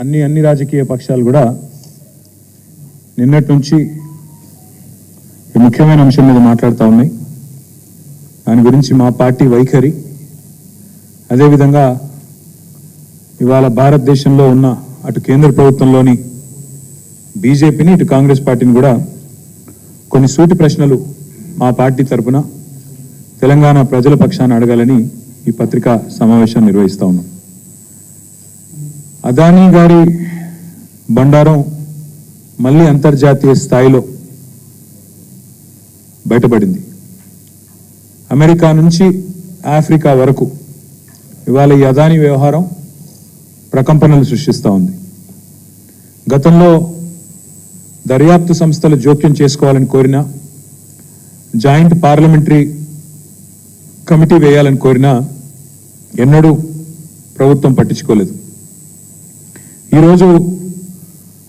అన్ని రాజకీయ పక్షాలు కూడా నిన్నటి నుంచి ముఖ్యమైన అంశం మీద మాట్లాడుతూ ఉన్నాయి. దాని గురించి మా పార్టీ వైఖరి, అదేవిధంగా ఇవాళ భారతదేశంలో ఉన్న అటు కేంద్ర ప్రభుత్వంలోని బీజేపీని ఇటు కాంగ్రెస్ పార్టీని కూడా కొన్ని సూటి ప్రశ్నలు మా పార్టీ తరఫున తెలంగాణ ప్రజల పక్షాన అడగాలని ఈ పత్రికా సమావేశాన్ని నిర్వహిస్తూ ఉన్నాం. అదానీ గారి బండారం మళ్ళీ అంతర్జాతీయ స్థాయిలో బయటపడింది. అమెరికా నుంచి ఆఫ్రికా వరకు ఇవాళ ఈ అదానీ వ్యవహారం ప్రకంపనలు సృష్టిస్తూ ఉంది. గతంలో దర్యాప్తు సంస్థలు జోక్యం చేసుకోవాలని కోరినా, జాయింట్ పార్లమెంటరీ కమిటీ వేయాలని కోరినా ఎన్నడూ ప్రభుత్వం పట్టించుకోలేదు. ఈరోజు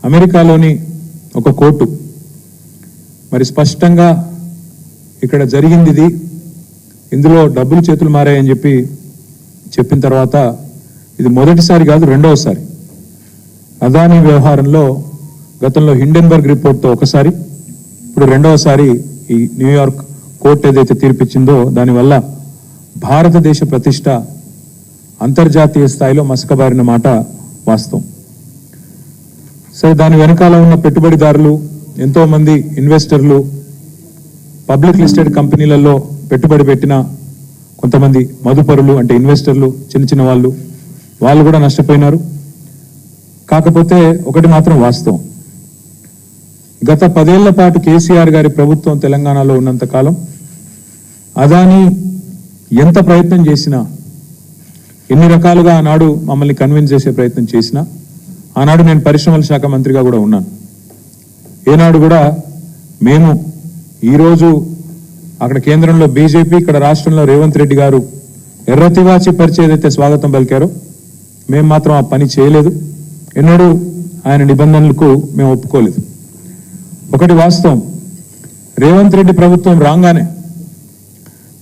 అమెరికాలోని ఒక కోర్టు మరి స్పష్టంగా ఇక్కడ జరిగింది ఇది, ఇందులో డబ్బులు చేతులు మారాయని చెప్పిన తర్వాత ఇది మొదటిసారి కాదు, రెండవసారి అదానీ వ్యవహారంలో గతంలో హిండెన్బర్గ్ రిపోర్ట్తో ఒకసారి, ఇప్పుడు రెండవసారి ఈ న్యూయార్క్ కోర్టు ఏదైతే తీర్పిచ్చిందో దానివల్ల భారతదేశ ప్రతిష్ట అంతర్జాతీయ స్థాయిలో మసకబారిన మాట వాస్తవం. సరే, దాని వెనకాల ఉన్న పెట్టుబడిదారులు, ఎంతోమంది ఇన్వెస్టర్లు, పబ్లిక్ లిస్టెడ్ కంపెనీలలో పెట్టుబడి పెట్టిన కొంతమంది మదుపరులు అంటే ఇన్వెస్టర్లు, చిన్న వాళ్ళు కూడా నష్టపోయినారు. కాకపోతే ఒకటి మాత్రం వాస్తవం, గత 10 ఏళ్ల పాటు కేసీఆర్ గారి ప్రభుత్వం తెలంగాణలో ఉన్నంత కాలం అదానీ ఎంత ప్రయత్నం చేసినా, ఎన్ని రకాలుగా ఆనాడు మమ్మల్ని కన్విన్స్ చేసే ప్రయత్నం చేసినా, ఆనాడు నేను పరిశ్రమల శాఖ మంత్రిగా కూడా ఉన్నాను, ఏనాడు కూడా మేము ఈరోజు అక్కడ కేంద్రంలో బీజేపీ, ఇక్కడ రాష్ట్రంలో రేవంత్ రెడ్డి గారు ఎర్రతివాచి పరిచే ఏదైతే స్వాగతం పలికారో మేము మాత్రం ఆ పని చేయలేదు. ఎన్నడూ ఆయన నిబంధనలకు మేము ఒప్పుకోలేదు. ఒకటి వాస్తవం, రేవంత్ రెడ్డి ప్రభుత్వం రాగానే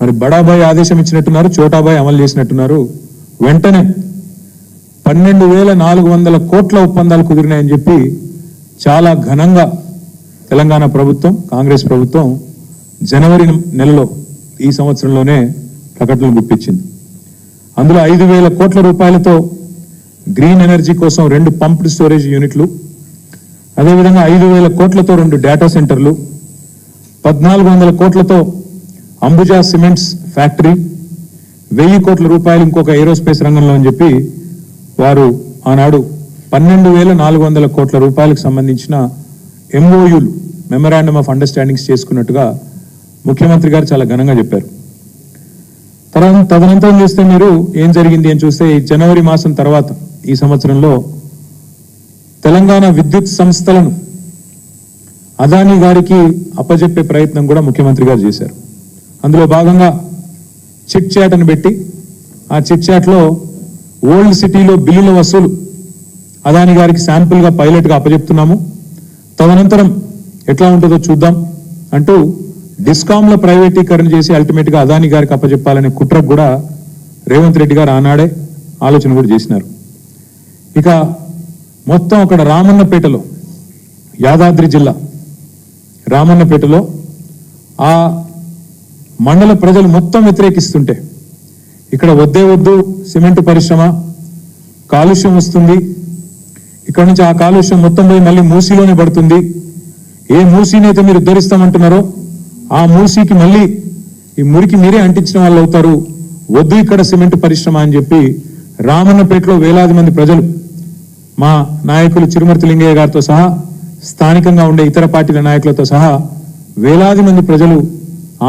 మరి బడాబాయ్ ఆదేశం ఇచ్చినట్టున్నారు, చోటాబాయ్ అమలు చేసినట్టున్నారు. వెంటనే 12,400 కోట్ల ఒప్పందాలు కుదిరినాయని చెప్పి చాలా ఘనంగా తెలంగాణ ప్రభుత్వం, కాంగ్రెస్ ప్రభుత్వం జనవరి నెలలో ఈ సంవత్సరంలోనే ప్రకటనలు గుప్పించింది. అందులో 5,000 కోట్ల రూపాయలతో గ్రీన్ ఎనర్జీ కోసం 2 పంప్డ్ స్టోరేజ్ యూనిట్లు, అదేవిధంగా 5,000 కోట్లతో 2 డేటా సెంటర్లు, 1,400 కోట్లతో అంబుజా సిమెంట్స్ ఫ్యాక్టరీ, 1,000 కోట్ల రూపాయలు ఇంకొక ఏరోస్పేస్ రంగంలో అని చెప్పి వారు ఆనాడు 12,400 కోట్ల రూపాయలకు సంబంధించిన ఎంఓయూలు, మెమరాండమ్ ఆఫ్ అండర్స్టాండింగ్స్ చేసుకున్నట్టుగా ముఖ్యమంత్రి గారు చాలా ఘనంగా చెప్పారు. తదనంతరం చూస్తే మీరు ఏం జరిగింది అని చూస్తే ఈ జనవరి మాసం తర్వాత ఈ సంవత్సరంలో తెలంగాణ విద్యుత్ సంస్థలను అదానీ గారికి అప్పజెప్పే ప్రయత్నం కూడా ముఖ్యమంత్రి గారు చేశారు. అందులో భాగంగా చిట్ చాట్ అని పెట్టి ఆ చిట్ చాట్లో ఓల్డ్ సిటీలో బిల్లుల వసూలు అదానీ గారికి శాంపుల్గా పైలట్గా అప్పజెప్తున్నాము, తదనంతరం ఎట్లా ఉంటుందో చూద్దాం అంటూ డిస్కామ్ల ప్రైవేటీకరణ చేసి అల్టిమేట్గా అదానీ గారికి అప్పజెప్పాలనే కుట్రకు కూడా రేవంత్ రెడ్డి గారు ఆనాడే ఆలోచన కూడా చేసినారు. ఇక మొత్తం అక్కడ రామన్నపేటలో, యాదాద్రి జిల్లా రామన్నపేటలో ఆ మండల ప్రజలు మొత్తం వ్యతిరేకిస్తుంటే ఇక్కడ వద్దు సిమెంట్ పరిశ్రమ, కాలుష్యం వస్తుంది, ఇక్కడ నుంచి ఆ కాలుష్యం మొత్తం పోయి మళ్ళీ మూసీలోనే పడుతుంది, ఏ మూసీని అయితే మీరు ఉద్ధరిస్తామంటున్నారో ఆ మూసీకి మళ్ళీ ఈ మురికి మీరే అంటించిన వాళ్ళు అవుతారు, వద్దు ఇక్కడ సిమెంట్ పరిశ్రమ అని చెప్పి రామన్నపేటలో వేలాది మంది ప్రజలు, మా నాయకులు చిరుమర్తి లింగయ్య గారితో సహా, స్థానికంగా ఉండే ఇతర పార్టీల నాయకులతో సహా వేలాది మంది ప్రజలు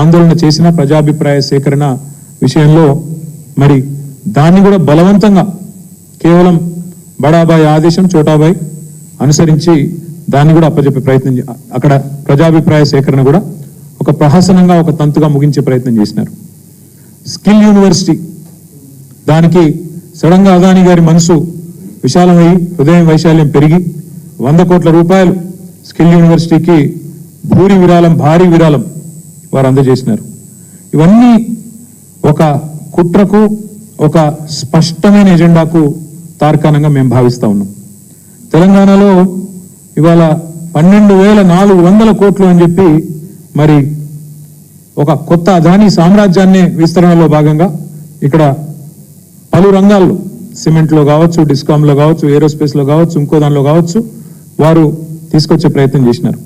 ఆందోళన చేసిన ప్రజాభిప్రాయ సేకరణ విషయంలో మరి దాన్ని కూడా బలవంతంగా కేవలం బడాబాయ్ ఆదేశం, చోటాబాయ్ అనుసరించి దాన్ని కూడా అప్పచెప్పే ప్రయత్నం, అక్కడ ప్రజాభిప్రాయ సేకరణ కూడా ఒక ప్రహసనంగా, ఒక తంతుగా ముగించే ప్రయత్నం చేసినారు. స్కిల్ యూనివర్సిటీ, దానికి సడన్గా అదానీ గారి మనసు విశాలమై హృదయం వైశాల్యం పెరిగి 100 కోట్ల రూపాయలు స్కిల్ యూనివర్సిటీకి భారీ విరాళం వారు అందజేసినారు. ఇవన్నీ ఒక కుట్రకు, ఒక స్పష్టమైన ఎజెండాకు తార్కాణంగా మేము భావిస్తూ ఉన్నాం. తెలంగాణలో ఇవాళ 12,400 కోట్లు అని చెప్పి మరి ఒక కొత్త అదానీ సామ్రాజ్యాన్ని విస్తరణలో భాగంగా ఇక్కడ పలు రంగాల్లో సిమెంట్లో కావచ్చు, డిస్కామ్లో కావచ్చు, ఏరోస్పేస్లో కావచ్చు, ఇంకో దానిలో కావచ్చు వారు తీసుకొచ్చే ప్రయత్నం చేసినారు.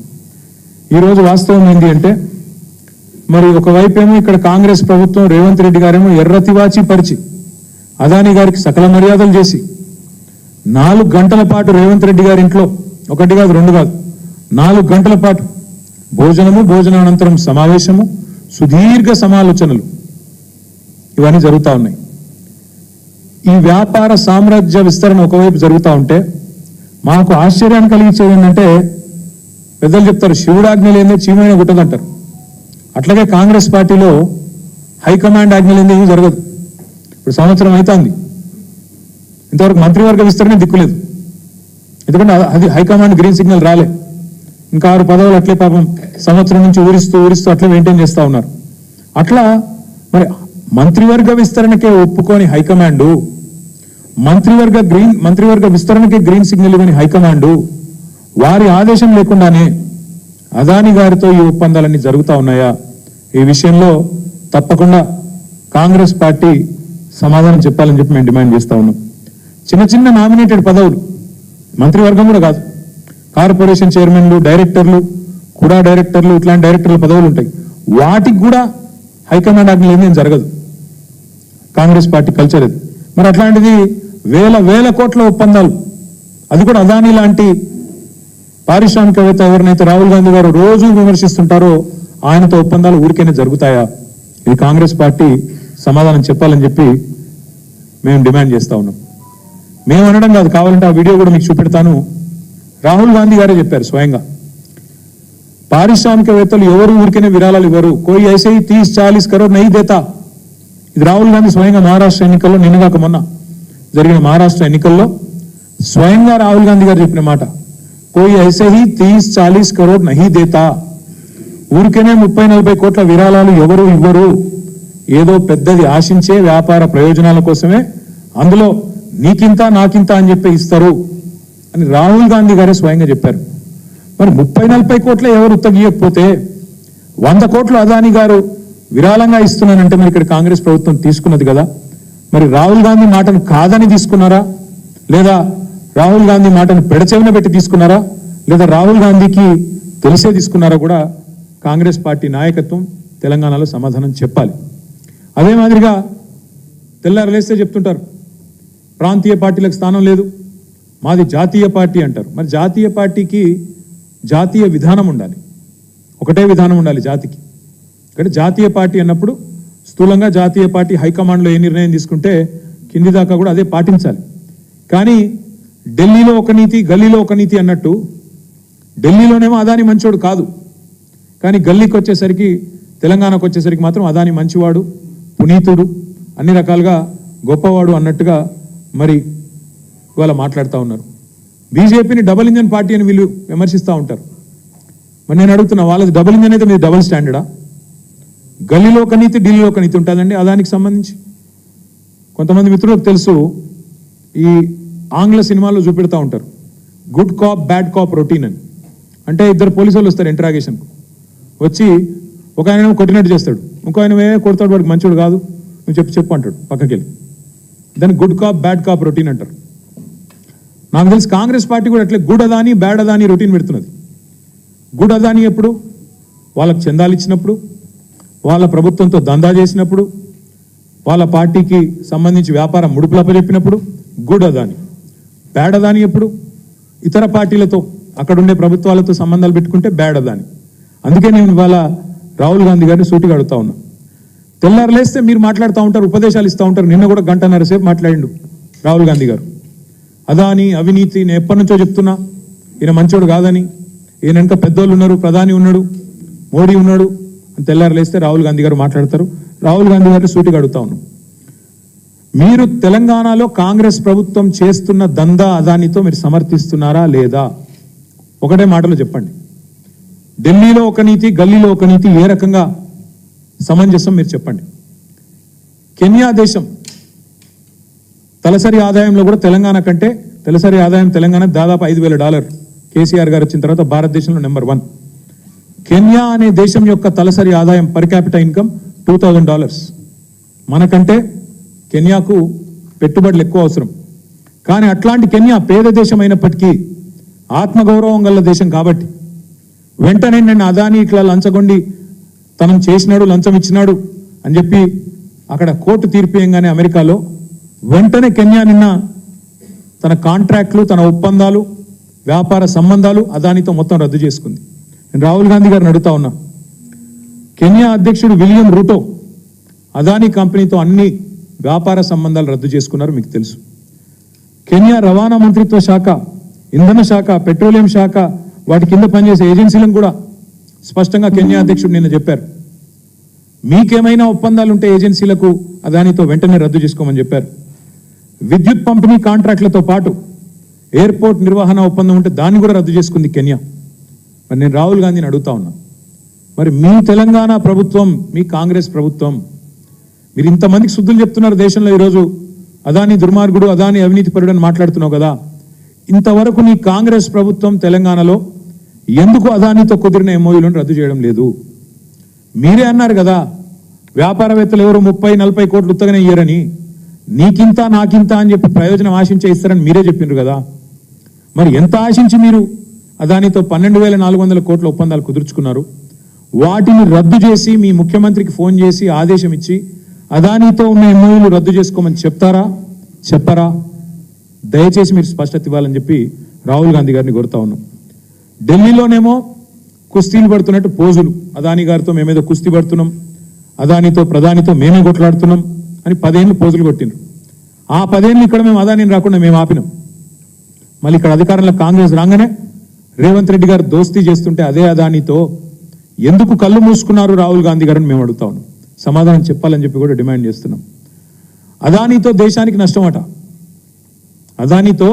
ఈరోజు వాస్తవం ఏంటి అంటే మరి ఒకవైపు ఏమో ఇక్కడ కాంగ్రెస్ ప్రభుత్వం రేవంత్ రెడ్డి గారేమో ఎర్రతివాచి పరిచి అదానీ గారికి సకల మర్యాదలు చేసి 4 గంటల పాటు రేవంత్ రెడ్డి గారి ఇంట్లో 1 కాదు 2 కాదు 4 గంటల పాటు భోజనానంతరం సమావేశము, సుదీర్ఘ సమాలోచనలు ఇవన్నీ జరుగుతూ ఉన్నాయి. ఈ వ్యాపార సామ్రాజ్య విస్తరణ ఒకవైపు జరుగుతూ ఉంటే మాకు ఆశ్చర్యాన్ని కలిగించేది ఏంటంటే పెద్దలు చెప్తారు శివుడాజ్ఞ లేదే చీమైన గుట్టదంటారు. అట్లాగే కాంగ్రెస్ పార్టీలో హైకమాండ్ ఆజ్ఞ లేదే ఏమీ జరగదు. ఇప్పుడు సంవత్సరం అవుతుంది, ఇంతవరకు మంత్రివర్గ విస్తరణ దిక్కులేదు. ఎందుకంటే అది హైకమాండ్ గ్రీన్ సిగ్నల్ రాలే. ఇంకా 6 పదవులు అట్లే పాపం సంవత్సరం నుంచి ఊరిస్తూ అట్లే మెయింటైన్ చేస్తూ ఉన్నారు. అట్లా మరి మంత్రివర్గ విస్తరణకే ఒప్పుకొని హైకమాండు, మంత్రివర్గ విస్తరణకే గ్రీన్ సిగ్నల్ ఇవ్వని హైకమాండు వారి ఆదేశం లేకుండానే అదానీ గారితో ఈ ఒప్పందాలన్నీ జరుగుతూ ఉన్నాయా? ఈ విషయంలో తప్పకుండా కాంగ్రెస్ పార్టీ సమాధానం చెప్పాలని చెప్పి మేము డిమాండ్ చేస్తా ఉన్నాం. చిన్న నామినేటెడ్ పదవులు, మంత్రివర్గం కూడా కాదు, కార్పొరేషన్ చైర్మన్లు, డైరెక్టర్లు, కూడా డైరెక్టర్లు, ఇట్లాంటి డైరెక్టర్ల పదవులు ఉంటాయి. వాటికి కూడా హైకమాండ్ ఆజ్ఞ ఏం జరగదు. కాంగ్రెస్ పార్టీ కల్చర్ అది. మరి అట్లాంటిది వేల కోట్ల ఒప్పందాలు, అది కూడా అదానీ లాంటి పారిశ్రామికవేత్త ఎవరినైతే రాహుల్ గాంధీ గారు రోజు విమర్శిస్తుంటారో ఆయనతో ఒప్పందాలు ఊరికైనా జరుగుతాయా? ఇది కాంగ్రెస్ పార్టీ సమాధానం చెప్పాలని చెప్పి మేము డిమాండ్ చేస్తా ఉన్నాం. మేము అనడం కాదు, కావాలంటే ఆ వీడియో కూడా మీకు చూపెడతాను. రాహుల్ గాంధీ గారే చెప్పారు స్వయంగా, పారిశ్రామికవేత్తలు ఎవరు ఊరికైనా విరాళాలు ఇవ్వరు, కోయి ఐసే 30-40 కరోడ్ నహీ దేతా. ఇది రాహుల్ గాంధీ స్వయంగా మహారాష్ట్ర ఎన్నికల్లో, నిన్నగాక మొన్న జరిగిన మహారాష్ట్ర ఎన్నికల్లో స్వయంగా రాహుల్ గాంధీ గారు చెప్పిన మాట, కోయి ఐసే 30-40 కరోడ్ నహీ దేతా. ఊరికనే 30-40 కోట్ల విరాళాలు ఎవరు ఇవ్వరు, ఏదో పెద్దది ఆశించే వ్యాపార ప్రయోజనాల కోసమే అందులో నీకింత నాకింత అని చెప్పి ఇస్తారు అని రాహుల్ గాంధీ గారే స్వయంగా చెప్పారు. మరి 30-40 కోట్ల ఎవరు ఉత్తగీయకపోతే 100 కోట్లు అదానీ గారు విరాళంగా ఇస్తున్నానంటే మరి ఇక్కడ కాంగ్రెస్ ప్రభుత్వం తీసుకున్నది కదా. మరి రాహుల్ గాంధీ మాటను కాదని తీసుకున్నారా, లేదా రాహుల్ గాంధీ మాటను పెడచెవిన పెట్టి తీసుకున్నారా, లేదా రాహుల్ గాంధీకి తెలిసే తీసుకున్నారా కూడా కాంగ్రెస్ పార్టీ నాయకత్వం తెలంగాణలో సమాధానం చెప్పాలి. అదే మాదిరిగా తెల్లారు లేస్తే చెప్తుంటారు ప్రాంతీయ పార్టీలకు స్థానం లేదు, మాది జాతీయ పార్టీ అంటారు. మరి జాతీయ పార్టీకి జాతీయ విధానం ఉండాలి, ఒకటే విధానం ఉండాలి జాతికి. అంటే జాతీయ పార్టీ అన్నప్పుడు స్థూలంగా జాతీయ పార్టీ హైకమాండ్లో ఏ నిర్ణయం తీసుకుంటే కింది దాకా కూడా అదే పాటించాలి. కానీ ఢిల్లీలో ఒక నీతి, గల్లీలో ఒక నీతి అన్నట్టు, ఢిల్లీలోనేమో అదానీ మంచోడు కాదు, కానీ గల్లీకి వచ్చేసరికి, తెలంగాణకు వచ్చేసరికి మాత్రం అదానీ మంచివాడు, పునీతుడు, అన్ని రకాలుగా గొప్పవాడు అన్నట్టుగా మరి ఇవాళ మాట్లాడుతూ ఉన్నారు. బీజేపీని డబుల్ ఇంజన్ పార్టీ అని వీళ్ళు విమర్శిస్తూ ఉంటారు. మరి నేను అడుగుతున్నా, వాళ్ళది డబుల్ ఇంజన్ అయితే మీరు డబుల్ స్టాండర్డా? గల్లీలో ఒక నీతి, ఢిల్లీలో ఒక నీతి ఉంటుందండి అదానికి సంబంధించి. కొంతమంది మిత్రులకు తెలుసు, ఈ ఆంగ్ల సినిమాల్లో చూపెడతా ఉంటారు good cop bad cop routine అని. అంటే 2 పోలీసు వాళ్ళు వస్తారు ఇంటరాగేషన్కు, వచ్చి ఒక ఆయన కొట్టినట్టు చేస్తాడు, ఇంకో ఆయన కొడతాడు, వాడికి మంచోడు కాదు, నువ్వు చెప్పు అంటాడు పక్కకి వెళ్ళి. దాన్ని good cop bad cop routine అంటారు. నాకు తెలిసి కాంగ్రెస్ పార్టీ కూడా అట్లే good Adani bad Adani routine పెడుతున్నది. గుడ్ అదానీ ఎప్పుడు? వాళ్ళకు చందాలు ఇచ్చినప్పుడు, వాళ్ళ ప్రభుత్వంతో దందా చేసినప్పుడు, వాళ్ళ పార్టీకి సంబంధించి వ్యాపారం ముడుపులప్పచెప్పినప్పుడు గుడ్ అదానీ. బ్యాడ్ అదానీ ఎప్పుడు? ఇతర పార్టీలతో, అక్కడుండే ప్రభుత్వాలతో సంబంధాలు పెట్టుకుంటే బ్యాడ్ అదానీ. అందుకే నేను ఇవాళ రాహుల్ గాంధీ గారిని సూటిగా అడుగుతా ఉన్నా. తెల్లారు లేస్తే మీరు మాట్లాడుతూ ఉంటారు, ఉపదేశాలు ఇస్తూ ఉంటారు. నిన్న కూడా 1.5 గంటల సేపు మాట్లాడిండు రాహుల్ గాంధీ గారు. అదానీ అవినీతి, నేను ఎప్పటి నుంచో చెప్తున్నా ఈయన మంచోడు కాదని, ఈయన వెనక పెద్దోళ్ళు ఉన్నారు, ప్రధాని ఉన్నాడు, మోడీ ఉన్నాడు అని తెల్లారు లేస్తే రాహుల్ గాంధీ గారు మాట్లాడతారు. రాహుల్ గాంధీ గారిని సూటిగా అడుగుతా ఉన్నాం, మీరు తెలంగాణలో కాంగ్రెస్ ప్రభుత్వం చేస్తున్న దందా అదానితో మీరు సమర్థిస్తున్నారా లేదా? ఒకటే మాటలో చెప్పండి. ఢిల్లీలో ఒక నీతి, గల్లీలో ఒక నీతి ఏ రకంగా సమంజసం మీరు చెప్పండి. కెన్యా దేశం తలసరి ఆదాయంలో కూడా తెలంగాణ కంటే తలసరి ఆదాయం తెలంగాణ దాదాపు $5,000 కేసీఆర్ గారు వచ్చిన తర్వాత భారతదేశంలో నెంబర్ 1. కెన్యా అనే దేశం యొక్క తలసరి ఆదాయం పర్ క్యాపిటల్ ఇన్కమ్ $2,000. మనకంటే కెన్యాకు పెట్టుబడులు ఎక్కువ అవసరం. కానీ అట్లాంటి కెన్యా పేద దేశం అయినప్పటికీ ఆత్మగౌరవం గల దేశం కాబట్టి వెంటనే నేను అదాని ఇట్లా లంచగొండి తనం చేసినాడు, లంచం ఇచ్చినాడు అని చెప్పి అక్కడ కోర్టు తీర్పియంగానే అమెరికాలో వెంటనే కెన్యా నిన్న తన కాంట్రాక్ట్లు, తన ఒప్పందాలు, వ్యాపార సంబంధాలు అదానితో మొత్తం రద్దు చేసుకుంది. నేను రాహుల్ గాంధీ గారిని అడుగుతా ఉన్నా, కెన్యా అధ్యక్షుడు విలియం రూటో అదాని కంపెనీతో అన్ని వ్యాపార సంబంధాలు రద్దు చేసుకున్నారు, మీకు తెలుసు. కెన్యా రవాణా మంత్రిత్వ శాఖ, ఇంధన శాఖ, పెట్రోలియం శాఖ, వాటి కింద పనిచేసే ఏజెన్సీలను కూడా స్పష్టంగా కెన్యా అధ్యక్షుడు నిన్న చెప్పారు, మీకేమైనా ఒప్పందాలు ఉంటే ఏజెన్సీలకు అదానితో వెంటనే రద్దు చేసుకోమని చెప్పారు. విద్యుత్ పంపిణీ కాంట్రాక్టులతో పాటు ఎయిర్పోర్ట్ నిర్వహణ ఒప్పందం ఉంటే దాన్ని కూడా రద్దు చేసుకుంది కెన్యా. మరి నేను రాహుల్ గాంధీని అడుగుతా ఉన్నా, మరి మీ తెలంగాణ ప్రభుత్వం, మీ కాంగ్రెస్ ప్రభుత్వం, మీరు ఇంతమందికి శుద్ధులు చెప్తున్నారు దేశంలో. ఈరోజు అదాని దుర్మార్గుడు, అదాని అవినీతి పరుడు అని మాట్లాడుతున్నావు కదా, ఇంతవరకు నీ కాంగ్రెస్ ప్రభుత్వం తెలంగాణలో ఎందుకు అదానితో కుదిరిన ఎంఓయూలను రద్దు చేయడం లేదు? మీరే అన్నారు కదా, వ్యాపారవేత్తలు ఎవరు 30-40 కోట్లు ఉత్తగానే ఇయ్యరని, నీకింత నాకింత అని చెప్పి ప్రయోజనం ఆశించే ఇస్తారని మీరే చెప్పిండ్రు కదా. మరి ఎంత ఆశించి మీరు అదానితో 12,400 కోట్ల ఒప్పందాలు కుదుర్చుకున్నారు? వాటిని రద్దు చేసి మీ ముఖ్యమంత్రికి ఫోన్ చేసి ఆదేశం ఇచ్చి అదానితో ఉన్న ఎంఓయూలు రద్దు చేసుకోమని చెప్తారా, చెప్పరా? దయచేసి మీరు స్పష్టత ఇవ్వాలని చెప్పి రాహుల్ గాంధీ గారిని కోరుతా ఉన్నాం. ఢిల్లీలోనేమో కుస్తీలు పడుతున్నట్టు పోజులు, అదాని గారితో మేమేదో కుస్తీ పడుతున్నాం, అదానితో ప్రధానితో మేమే కొట్లాడుతున్నాం అని 10 ఏళ్ళు పోజులు కొట్టిండ్రు. ఆ 10 ఏళ్ళు ఇక్కడ మేము అదానిని రాకుండా మేము ఆపినాం. మళ్ళీ ఇక్కడ అధికారంలో కాంగ్రెస్ రాగానే రేవంత్ రెడ్డి గారు దోస్తీ చేస్తుంటే అదే అదానితో ఎందుకు కళ్ళు మూసుకున్నారు రాహుల్ గాంధీ గారిని మేము అడుగుతా ఉన్నాం. సమాధానం చెప్పాలని చెప్పి కూడా డిమాండ్ చేస్తున్నాం. అదానితో దేశానికి నష్టమట, అదానితో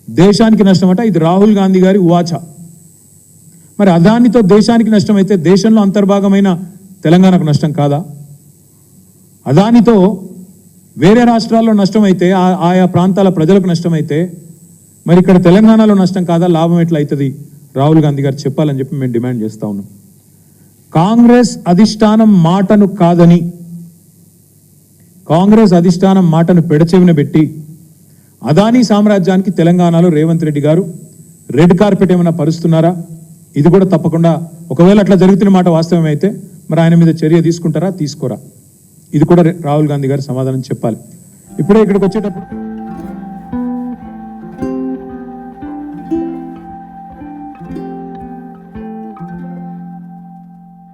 దేశానికి నష్టమట. ఇది రాహుల్ గాంధీ గారి ఉవాచ. మరి అదానితో దేశానికి నష్టం అయితే దేశంలో అంతర్భాగమైన తెలంగాణకు నష్టం కాదా? అదానితో వేరే రాష్ట్రాల్లో నష్టమైతే, ఆయా ప్రాంతాల ప్రజలకు నష్టమైతే మరి ఇక్కడ తెలంగాణలో నష్టం కాదా? లాభం ఎట్లా అవుతుంది? రాహుల్ గాంధీ గారు చెప్పాలని చెప్పి మేము డిమాండ్ చేస్తా ఉన్నాం. కాంగ్రెస్ అధిష్టానం మాటను కాదని, కాంగ్రెస్ అధిష్టానం మాటను పెడచెవిన పెట్టి అదానీ సామ్రాజ్యానికి తెలంగాణలో రేవంత్ రెడ్డి గారు రెడ్ కార్పెట్ ఏమైనా పరుస్తున్నారా? ఇది కూడా తప్పకుండా, ఒకవేళ అట్లా జరుగుతున్న మాట వాస్తవమైతే మరి ఆయన మీద చర్య తీసుకుంటారా, తీసుకోరా? ఇది కూడా రాహుల్ గాంధీ గారు సమాధానం చెప్పాలి. ఇప్పుడే ఇక్కడికి వచ్చేటప్పుడు